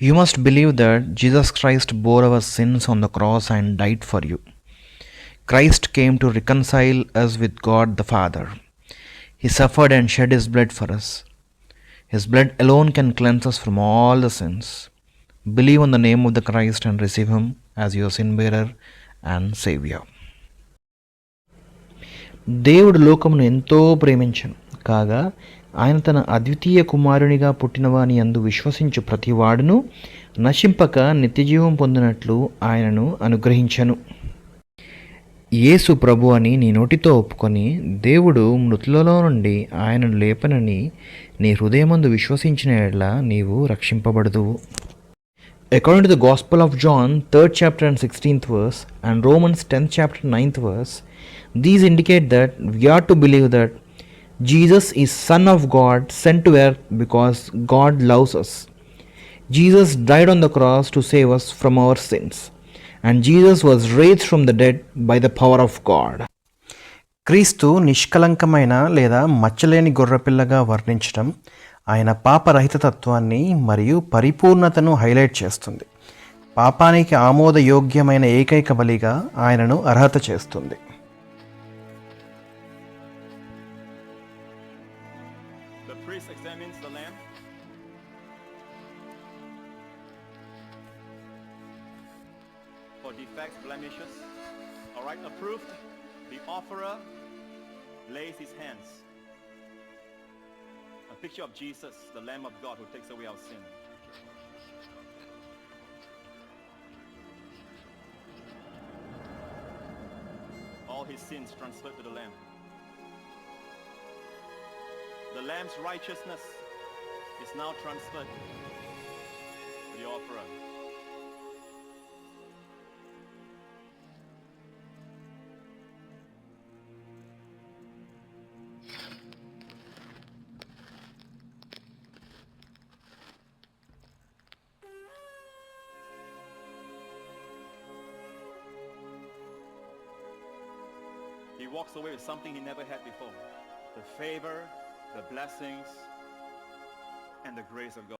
You must believe that Jesus Christ bore our sins on the cross and died for you. Christ came to reconcile us with God the Father. He suffered and shed his blood for us. His blood alone can cleanse us from all the sins. Believe on the name of the Christ and receive him as your sin bearer and Savior. దేవుడు లోకమును ఎంతో ప్రేమించను కాగా ఆయన తన అద్వితీయ కుమారునిగా పుట్టినవాని యందు విశ్వసించు ప్రతివాడును నశింపక నిత్యజీవం పొందినట్లు ఆయనను అనుగ్రహించను. యేసు ప్రభు అని నీ నోటితో ఒప్పుకొని దేవుడు మృతులలో నుండి ఆయనను లేపనని నీ హృదయమందు విశ్వసించిన ఎడల నీవు రక్షింపబడదువు. According to the Gospel of John, 3rd chapter and 16th verse, and Romans 10th chapter 9th verse, these indicate that we are to believe that Jesus is Son of God sent to earth because God loves us. Jesus died on the cross to save us from our sins, and Jesus was raised from the dead by the power of God. క్రీస్తు నిష్కలంకమైన లేదా మచ్చలేని గొర్రెపిల్లగా వర్ణించడం ఆయన పాపరహిత తత్వాన్ని మరియు పరిపూర్ణతను highlight చేస్తుంది. పాపానికి ఆమోదయోగ్యమైన ఏకైక బలిగా ఆయనను అర్హత చేస్తుంది. The priest examines the lamb. For defects, blemishes. All right, approved. The offerer lays his hands. A picture of Jesus, the Lamb of God who takes away our sin. All his sins transferred to the Lamb. The Lamb's righteousness is now transferred to the offerer. He walks away with something he never had before. The favor, the blessings, and the grace of God.